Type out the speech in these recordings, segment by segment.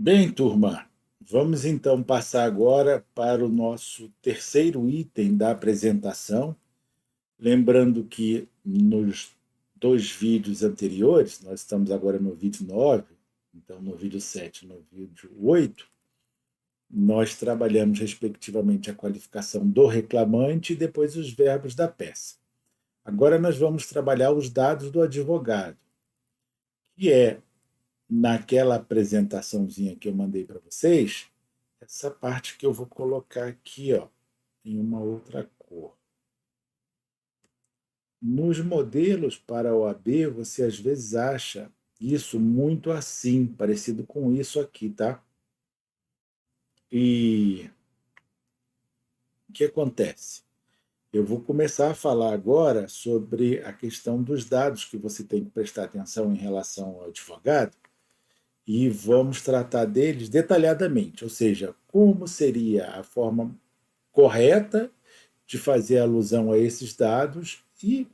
Bem, turma, vamos então passar agora para o nosso terceiro item da apresentação. Lembrando que nos dois vídeos anteriores, nós estamos agora no vídeo 9, então no vídeo 7 e no vídeo 8, nós trabalhamos respectivamente a qualificação do reclamante e depois os verbos da peça. Agora nós vamos trabalhar os dados do advogado, que é naquela apresentaçãozinha que eu mandei para vocês, essa parte que eu vou colocar aqui, ó, em uma outra cor. Nos modelos para a OAB, você às vezes acha isso muito assim, parecido com isso aqui, tá? E o que acontece? Eu vou começar a falar agora sobre a questão dos dados que você tem que prestar atenção em relação ao advogado e vamos tratar deles detalhadamente, ou seja, como seria a forma correta de fazer alusão a esses dados e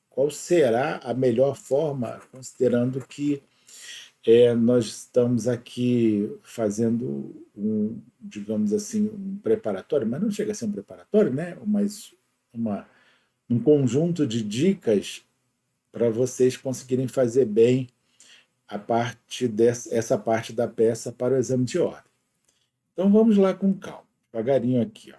qual será a melhor forma, considerando que nós estamos aqui fazendo digamos assim, um preparatório, mas não chega a ser um preparatório, né? Mas uma, um conjunto de dicas para vocês conseguirem fazer bem essa parte da peça para o exame de ordem. Então vamos lá com calma, devagarinho aqui, ó.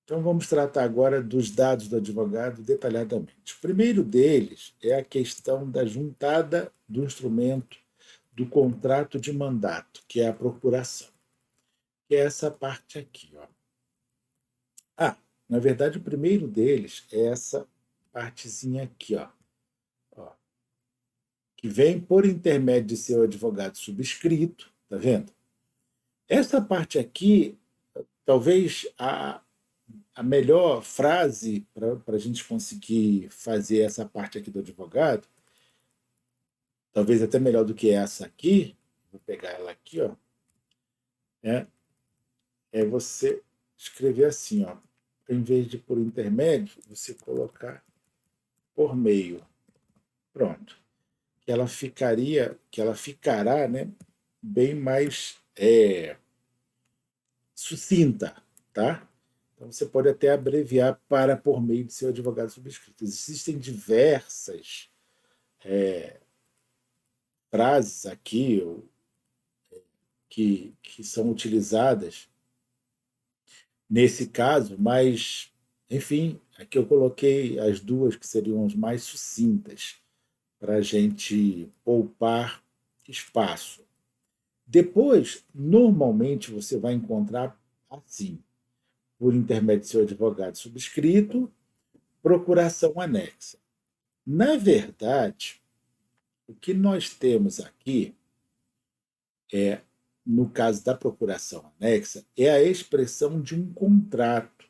Então vamos tratar agora dos dados do advogado detalhadamente. O primeiro deles é a questão da juntada do instrumento do contrato de mandato, que é a procuração, que é essa parte aqui. Ó. Ah, na verdade, o primeiro deles é essa partezinha aqui, ó, que vem por intermédio de seu advogado subscrito, tá vendo? Essa parte aqui, talvez a melhor frase para a gente conseguir fazer essa parte aqui do advogado, talvez até melhor do que essa aqui, vou pegar ela aqui, ó, é, é você escrever assim, ó, em vez de por intermédio, você colocar por meio. Pronto. Que ela ficará, né, bem mais sucinta, tá? Então você pode até abreviar para por meio de seu advogado subscrito. Existem diversas frases aqui que são utilizadas nesse caso, mas, enfim, aqui eu coloquei as duas que seriam as mais sucintas para a gente poupar espaço. Depois, normalmente você vai encontrar assim, por intermédio do seu advogado subscrito, procuração anexa. Na verdade, o que nós temos aqui é, no caso da procuração anexa, é a expressão de um contrato,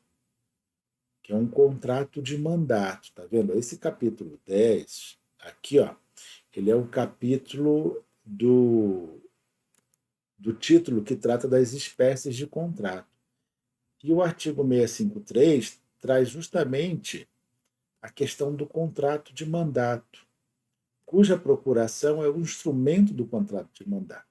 que é um contrato de mandato, tá vendo? Esse capítulo 10 aqui, ó, ele é o capítulo do título que trata das espécies de contrato. E o artigo 653 traz justamente a questão do contrato de mandato, cuja procuração é o instrumento do contrato de mandato.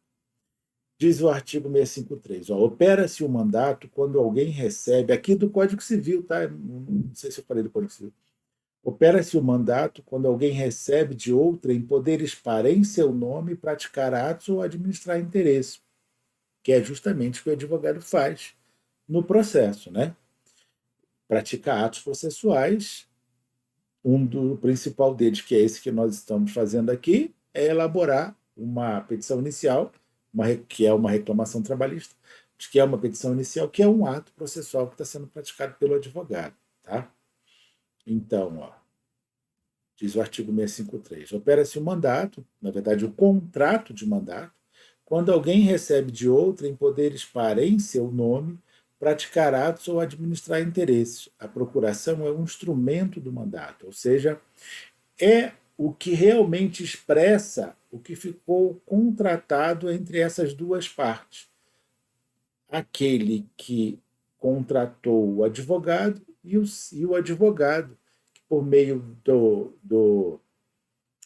Diz o artigo 653, opera-se o mandato quando alguém recebe, aqui do Código Civil, tá? Não sei se eu falei do Código Civil. Opera-se o mandato quando alguém recebe de outrem poderes para, em seu nome, praticar atos ou administrar interesse, que é justamente o que o advogado faz no processo, né? Pratica atos processuais. Um do principal deles, que é esse que nós estamos fazendo aqui, é elaborar uma petição inicial, que é uma reclamação trabalhista, que é uma petição inicial, que é um ato processual que está sendo praticado pelo advogado. Tá? Então, ó, diz o artigo 653, opera-se o mandato, na verdade o contrato de mandato, quando alguém recebe de outrem poderes para, em seu nome, praticar atos ou administrar interesses. A procuração é um instrumento do mandato, ou seja, é o que realmente expressa o que ficou contratado entre essas duas partes. Aquele que contratou o advogado e o advogado, que por meio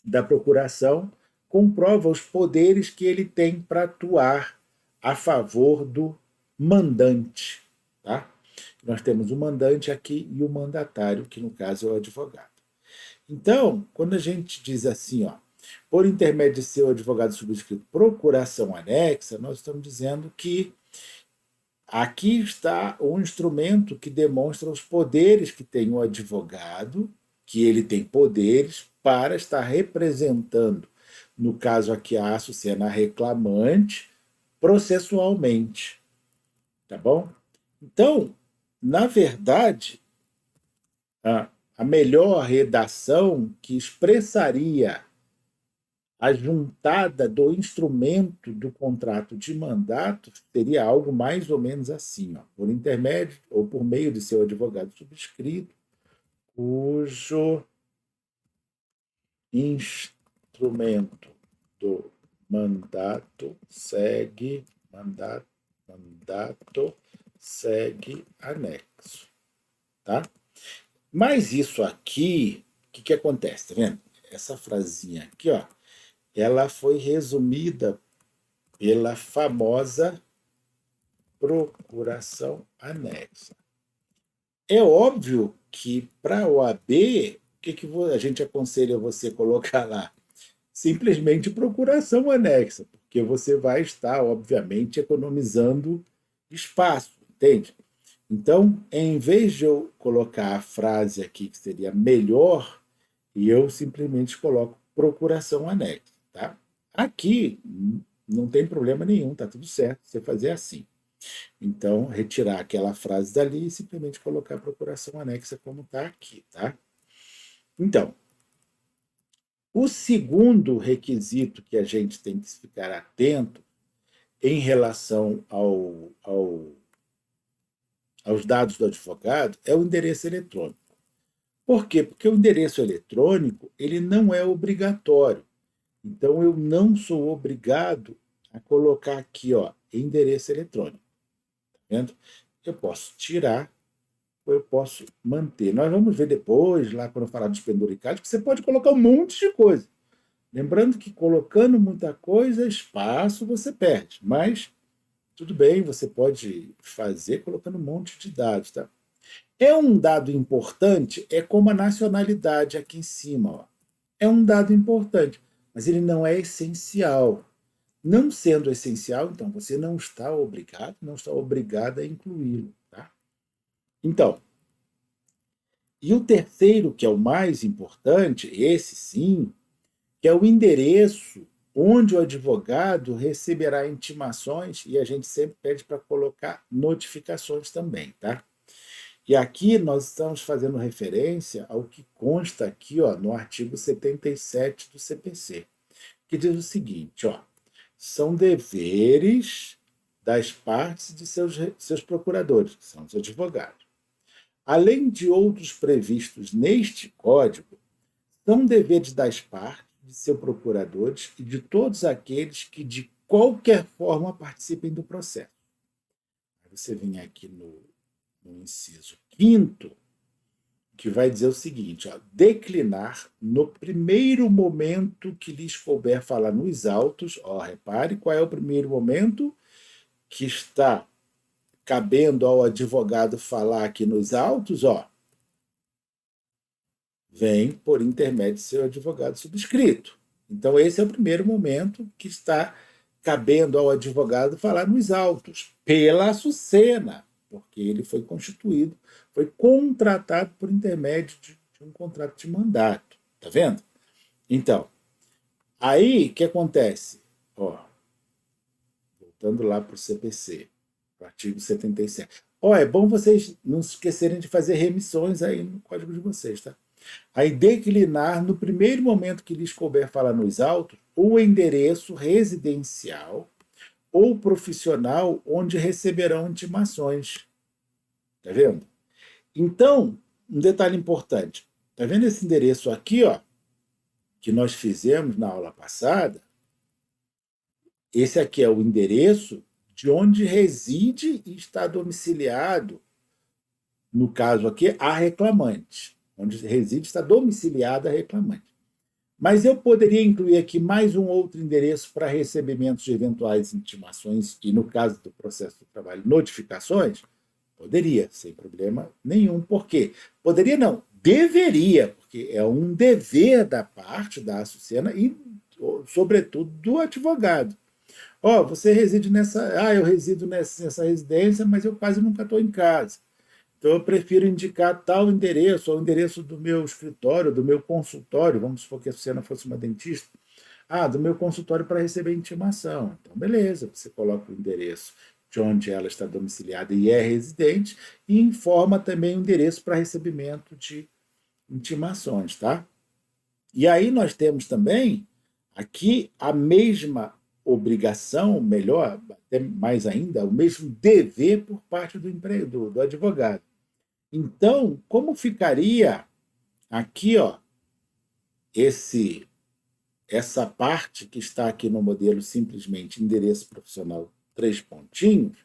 da procuração comprova os poderes que ele tem para atuar a favor do mandante. Tá? Nós temos o mandante aqui e o mandatário, que no caso é o advogado. Então, quando a gente diz assim, ó, por intermédio de seu advogado subscrito procuração anexa, nós estamos dizendo que aqui está o instrumento que demonstra os poderes que tem o advogado, que ele tem poderes para estar representando, no caso aqui a Açucena reclamante, processualmente. Tá bom? Então, na verdade, a melhor redação que expressaria a juntada do instrumento do contrato de mandato seria algo mais ou menos assim, ó, por intermédio ou por meio de seu advogado subscrito, cujo instrumento do mandato segue anexo, tá? Mas isso aqui, o que acontece? Tá vendo? Essa frasinha aqui, ó, ela foi resumida pela famosa procuração anexa. É óbvio que para a OAB, o que a gente aconselha você colocar lá? Simplesmente procuração anexa, porque você vai estar, obviamente, economizando espaço, entende? Então, em vez de eu colocar a frase aqui que seria melhor, eu simplesmente coloco procuração anexa, tá? Aqui não tem problema nenhum, tá tudo certo você fazer assim. Então, retirar aquela frase dali e simplesmente colocar a procuração anexa como está aqui, tá? Então, o segundo requisito que a gente tem que ficar atento em relação aos dados do advogado é o endereço eletrônico. Por quê? Porque o endereço eletrônico ele não é obrigatório. Então, eu não sou obrigado a colocar aqui, ó, endereço eletrônico. Tá vendo? Eu posso tirar ou eu posso manter. Nós vamos ver depois, lá quando eu falar dos penduricários, que você pode colocar um monte de coisa. Lembrando que colocando muita coisa, espaço você perde. Mas tudo bem, você pode fazer colocando um monte de dados, tá? É um dado importante, é como a nacionalidade aqui em cima, ó. É um dado importante, mas ele não é essencial. Não sendo essencial, então você não está obrigado a incluí-lo, tá? Então, e o terceiro, que é o mais importante, esse sim, que é o endereço onde o advogado receberá intimações, e a gente sempre pede para colocar notificações também, tá? E aqui nós estamos fazendo referência ao que consta aqui, ó, no artigo 77 do CPC, que diz o seguinte, ó, são deveres das partes de seus procuradores, que são os advogados. Além de outros previstos neste Código, são deveres das partes, de seus procuradores e de todos aqueles que de qualquer forma participem do processo. Você vem aqui no inciso 5º, que vai dizer o seguinte, ó, declinar no primeiro momento que lhes couber falar nos autos, ó, repare qual é o primeiro momento que está cabendo ao advogado falar aqui nos autos, ó, vem por intermédio de seu advogado subscrito. Então, esse é o primeiro momento que está cabendo ao advogado falar nos autos, pela Açucena, porque ele foi constituído, foi contratado por intermédio de um contrato de mandato. Tá vendo? Então, aí o que acontece? Ó, voltando lá para o CPC, o artigo 77. Ó, é bom vocês não se esquecerem de fazer remissões aí no código de vocês, tá? Aí declinar, no primeiro momento que lhes couber falar nos autos, o endereço residencial ou profissional onde receberão intimações. Tá vendo? Então, um detalhe importante. Tá vendo esse endereço aqui, ó, que nós fizemos na aula passada? Esse aqui é o endereço de onde reside e está domiciliado, no caso aqui, a reclamante. Onde reside está domiciliada a reclamante. Mas eu poderia incluir aqui mais um outro endereço para recebimento de eventuais intimações e, no caso do processo do trabalho, notificações? Poderia, sem problema nenhum. Por quê? Poderia não, deveria, porque é um dever da parte da Açucena e, sobretudo, do advogado. Ó, você reside nessa. Ah, eu resido nessa residência, mas eu quase nunca estou em casa. Então, eu prefiro indicar tal endereço, ou o endereço do meu escritório, do meu consultório. Vamos supor que a Sucena fosse uma dentista. Ah, do meu consultório para receber intimação. Então, beleza, você coloca o endereço de onde ela está domiciliada e é residente e informa também o endereço para recebimento de intimações, tá? E aí nós temos também aqui a mesma obrigação, melhor, até mais ainda, o mesmo dever por parte do advogado. Então, como ficaria aqui, ó, esse essa parte que está aqui no modelo simplesmente endereço profissional 3 pontinhos,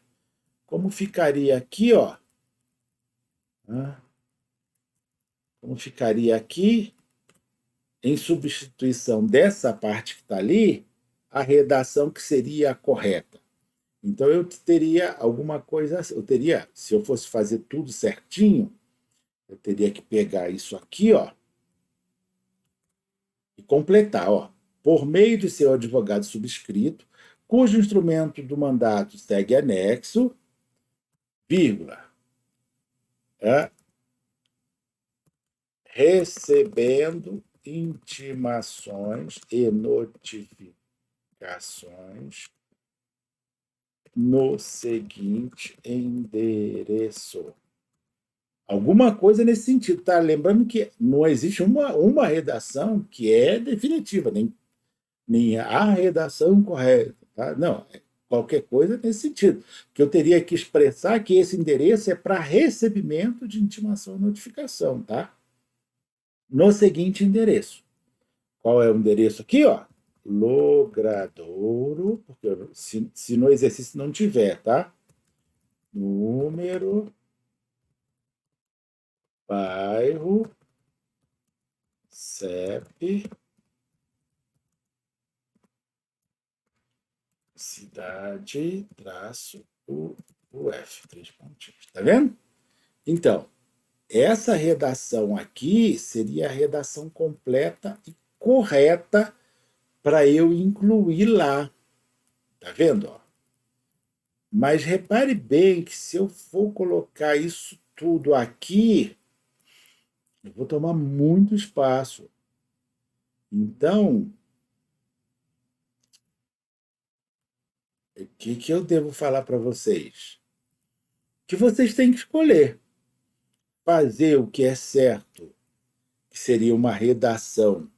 como ficaria aqui, ó? Como ficaria aqui, em substituição dessa parte que está ali, a redação que seria a correta. Então eu teria alguma coisa, eu teria, se eu fosse fazer tudo certinho, eu teria que pegar isso aqui, ó, e completar, ó, por meio de seu advogado subscrito, cujo instrumento do mandato segue anexo, vírgula, recebendo intimações e notificações no seguinte endereço. Alguma coisa nesse sentido, tá? Lembrando que não existe uma redação que é definitiva, nem a redação correta, tá? Não, qualquer coisa nesse sentido. Que eu teria que expressar que esse endereço é para recebimento de intimação e notificação, tá? No seguinte endereço. Qual é o endereço aqui, ó? Logradouro, porque se no exercício não tiver, tá? Número, bairro, CEP, cidade, traço, UF, 3 pontinhos. Tá vendo? Então, essa redação aqui seria a redação completa e correta para eu incluir lá. Tá vendo? Ó? Mas repare bem que se eu for colocar isso tudo aqui, eu vou tomar muito espaço. Então, o que eu devo falar para vocês? Que vocês têm que escolher. Fazer o que é certo, que seria uma redação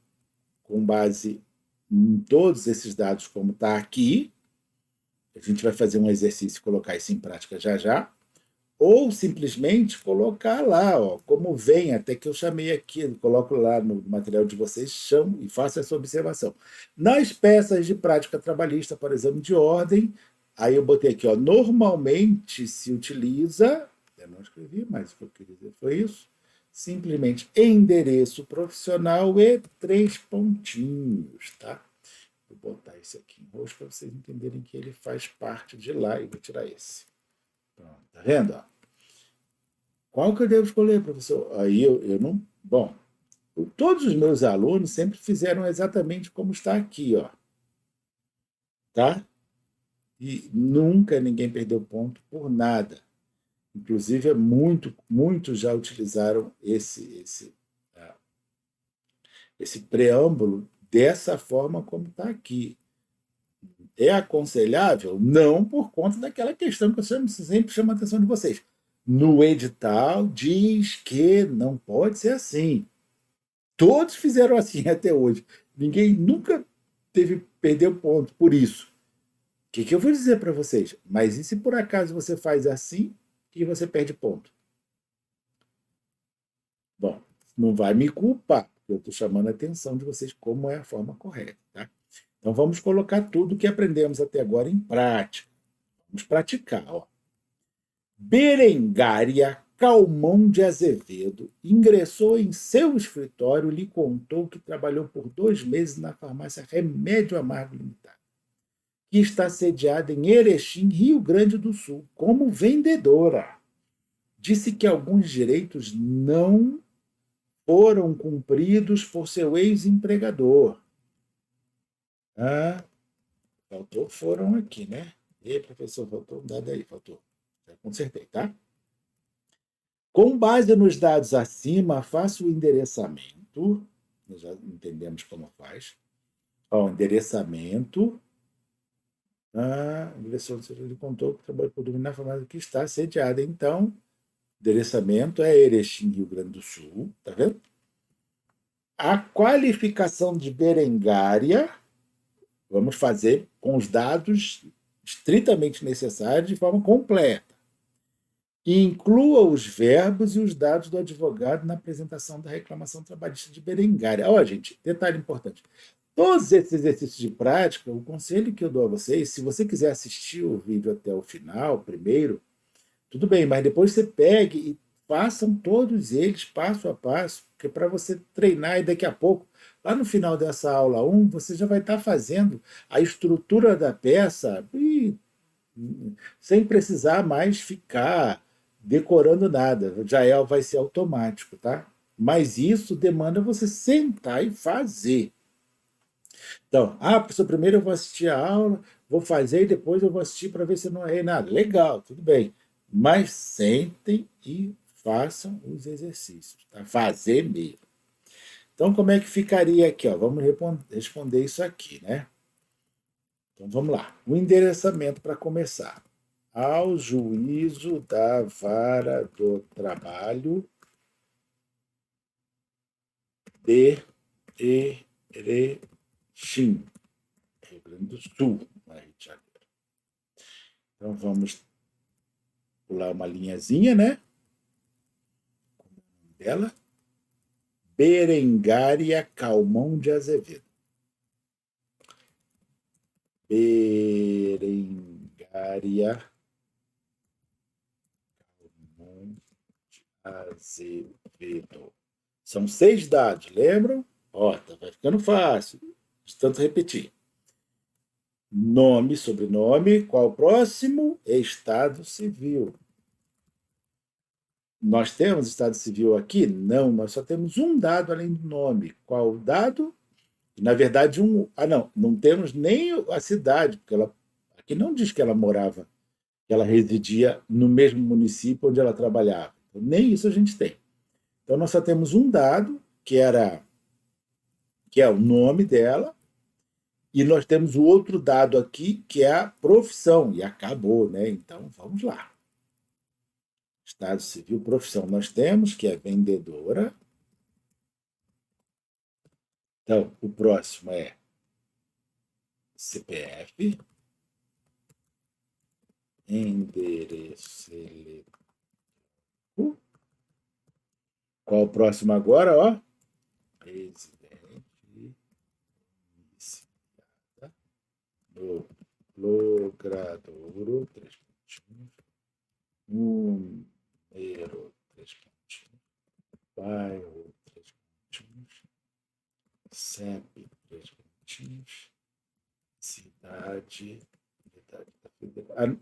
com base em todos esses dados, como está aqui. A gente vai fazer um exercício e colocar isso em prática já já. Ou simplesmente colocar lá, ó, como vem, até que eu chamei aqui, coloco lá no material de vocês, chamo e faço essa observação. Nas peças de prática trabalhista para exame de ordem, aí eu botei aqui, ó, normalmente se utiliza, eu não escrevi, mas o que eu queria dizer foi isso, simplesmente endereço profissional e 3 pontinhos, tá? Vou botar esse aqui em roxo para vocês entenderem que ele faz parte de lá e vou tirar esse. Pronto, tá vendo? Ó? Qual que eu devo escolher, professor? Aí eu não. Bom, todos os meus alunos sempre fizeram exatamente como está aqui, ó. Tá? E nunca ninguém perdeu ponto por nada. Inclusive, muitos já utilizaram esse preâmbulo dessa forma como está aqui. É aconselhável? Não, por conta daquela questão que eu sempre chamo a atenção de vocês. No edital diz que não pode ser assim. Todos fizeram assim até hoje. Ninguém nunca perdeu ponto por isso. O que eu vou dizer para vocês? Mas e se por acaso você faz assim e você perde ponto? Bom, não vai me culpar. Eu estou chamando a atenção de vocês como é a forma correta. Tá? Então vamos colocar tudo que aprendemos até agora em prática. Vamos praticar. Ó. Berengária Calmon de Azevedo ingressou em seu escritório e lhe contou que trabalhou por 2 meses na farmácia Remédio Amargo Limitada, que está sediada em Erechim, Rio Grande do Sul, como vendedora. Disse que alguns direitos não foram cumpridos por seu ex-empregador. Ah, faltou, foram aqui, né? E professor, faltou um dado aí, faltou. Já consertei, tá? Com base nos dados acima, faça o endereçamento. Nós já entendemos como faz. Ó, endereçamento. Direção ele contou que trabalha por dominar a farmácia que está sediada. Então, endereçamento é Erechim, Rio Grande do Sul. Tá vendo? A qualificação de Berengária, vamos fazer com os dados estritamente necessários de forma completa. E inclua os verbos e os dados do advogado na apresentação da reclamação trabalhista de Berengária. Ó, gente, detalhe importante. Todos esses exercícios de prática, o conselho que eu dou a vocês, se você quiser assistir o vídeo até o final, primeiro, tudo bem, mas depois você pegue e façam todos eles passo a passo, porque para você treinar e daqui a pouco, lá no final dessa aula 1, você já vai estar fazendo a estrutura da peça sem precisar mais ficar decorando nada. Já vai ser automático, tá? Mas isso demanda você sentar e fazer. Então, professor, primeiro eu vou assistir a aula, vou fazer e depois eu vou assistir para ver se eu não errei nada. Legal, tudo bem. Mas sentem e façam os exercícios, tá? Fazer mesmo. Então, como é que ficaria aqui? Ó? Vamos responder isso aqui, né? Então, vamos lá. O endereçamento para começar. Ao juízo da vara do trabalho de Erechim, Rio Grande do Sul, não é Rio de Janeiro. Então, vamos pular uma linhazinha, né? Dela. Berengária Calmon de Azevedo. Berengária Calmon de Azevedo. São 6 dados, lembram? Ó, vai ficando fácil, de tanto repetir. Nome, sobrenome, qual o próximo? Estado civil. Nós temos estado civil aqui? Não, nós só temos um dado além do nome. Qual o dado? Na verdade, não temos nem a cidade, porque ela aqui não diz que ela morava, que ela residia no mesmo município onde ela trabalhava. Então, nem isso a gente tem. Então, nós só temos um dado, que é o nome dela, e nós temos o outro dado aqui, que é a profissão, e acabou, né? Então, vamos lá. Estado civil, profissão. Nós temos que é vendedora. Então, o próximo é CPF, endereço eletrônico. Qual o próximo agora, ó? Presidente iniciada no logradouro, 3 pontinhos, número, 3 pontinhos, bairro, 3 pontinhos, CEP, 3 pontinhos, cidade da Federal.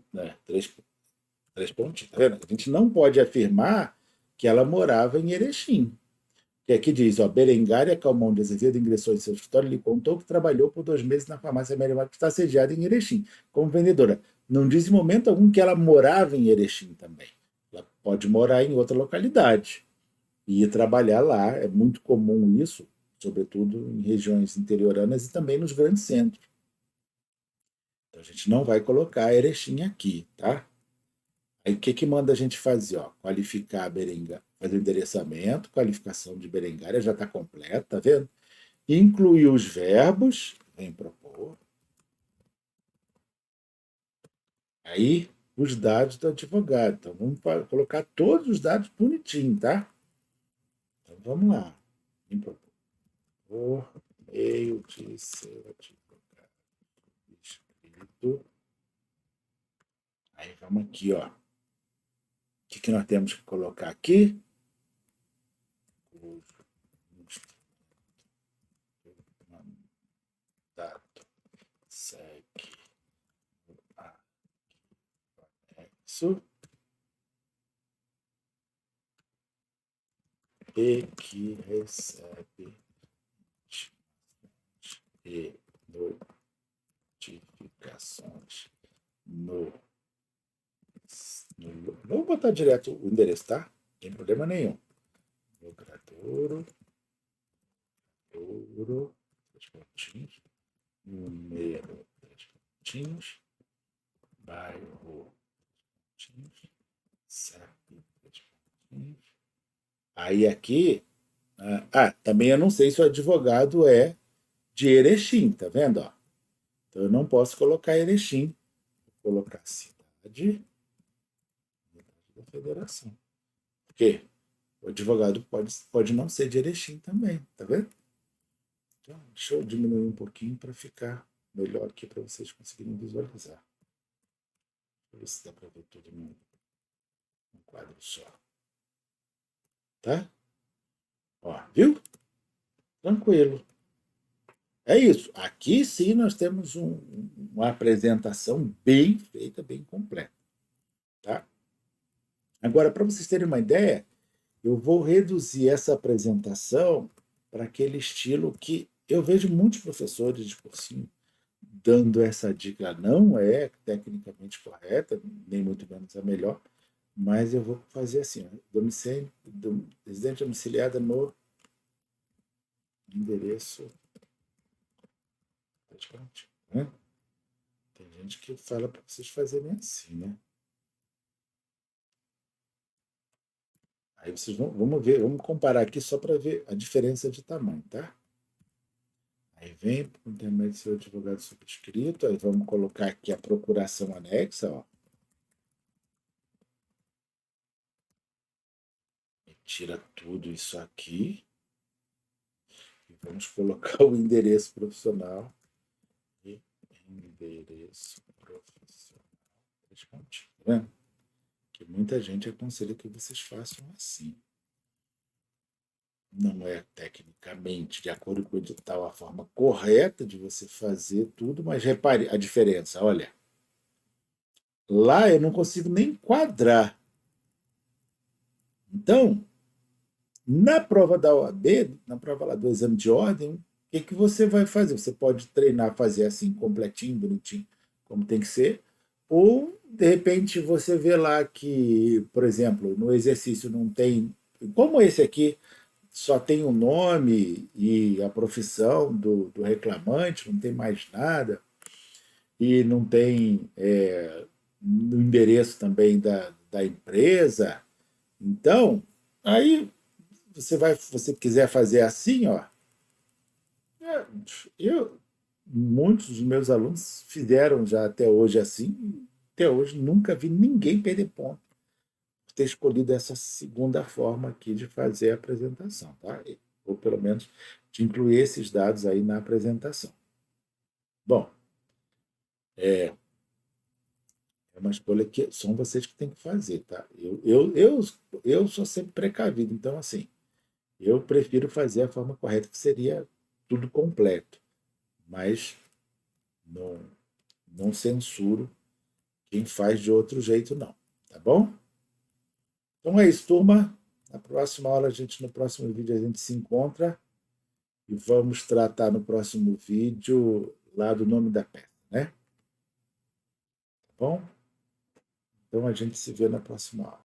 Três pontinhos, tá vendo? A gente não pode afirmar que ela morava em Erechim. Que aqui diz, ó, Berengária Calmon de Azevedo ingressou em seu escritório e lhe contou que trabalhou por 2 meses na farmácia Merimac, que está sediada em Erechim, como vendedora. Não diz em momento algum que ela morava em Erechim também. Ela pode morar em outra localidade e ir trabalhar lá. É muito comum isso, sobretudo em regiões interioranas e também nos grandes centros. Então a gente não vai colocar Erechim aqui, tá? Aí o que manda a gente fazer? Ó, qualificar a Berengária, fazer o endereçamento, qualificação de Berengária, já está completo, tá vendo? Incluir os verbos, vem propor. Aí, os dados do advogado. Então, vamos colocar todos os dados bonitinho, tá? Então, vamos lá. Vem propor. Por meio de seu advogado escrito. Aí, vamos aqui, ó. que nós temos que colocar aqui? Mandato segue anexo e que recebe e notificações no. Vou botar direto o endereço, tá? Não tem problema nenhum. Logradouro, três pontinhos, número, três pontinhos, bairro, pontinhos, CEP, três pontinhos. Aí aqui, também eu não sei se o advogado é de Erechim, tá vendo? Ó? Então eu não posso colocar Erechim, vou colocar cidade da federação. Por quê? O advogado pode não ser de Erechim também, tá vendo? Então, deixa eu diminuir um pouquinho para ficar melhor aqui para vocês conseguirem visualizar. Deixa eu ver se dá para ver tudo num quadro só. Tá? Ó, viu? Tranquilo. É isso. Aqui sim nós temos uma apresentação bem feita, bem completa. Tá? Agora, para vocês terem uma ideia, eu vou reduzir essa apresentação para aquele estilo que eu vejo muitos professores de cursinho dando essa dica. Não é tecnicamente correta, nem muito menos a melhor, mas eu vou fazer assim, residente domiciliada no endereço. Né? Tem gente que fala para vocês fazerem assim, né? Aí vocês vamos ver, vamos comparar aqui só para ver a diferença de tamanho, tá? Aí vem para o intermédio do seu advogado subscrito, aí vamos colocar aqui a procuração anexa, ó. E tira tudo isso aqui. E vamos colocar o endereço profissional. E endereço profissional. Três pontinhos, tá vendo? Que muita gente aconselha que vocês façam assim. Não é tecnicamente, de acordo com o edital, a forma correta de você fazer tudo, mas repare a diferença, olha. Lá eu não consigo nem enquadrar. Então, na prova da OAB, na prova lá do exame de ordem, o que você vai fazer? Você pode treinar, fazer assim, completinho, bonitinho, como tem que ser, ou, de repente, você vê lá que, por exemplo, no exercício não tem, como esse aqui, só tem o nome e a profissão do reclamante, não tem mais nada, e não tem o endereço também da empresa. Então, aí você quiser fazer assim, ó, muitos dos meus alunos fizeram já até hoje assim, até hoje nunca vi ninguém perder ponto por ter escolhido essa segunda forma aqui de fazer a apresentação, tá? Ou pelo menos de incluir esses dados aí na apresentação. Bom, é uma escolha que são vocês que têm que fazer, tá? Eu sou sempre precavido, então assim, eu prefiro fazer a forma correta, que seria tudo completo, mas não, não censuro quem faz de outro jeito, não. Tá bom? Então é isso, turma. Na próxima aula, no próximo vídeo, a gente se encontra e vamos tratar no próximo vídeo lá do nome da peça, né? Tá bom? Então a gente se vê na próxima aula.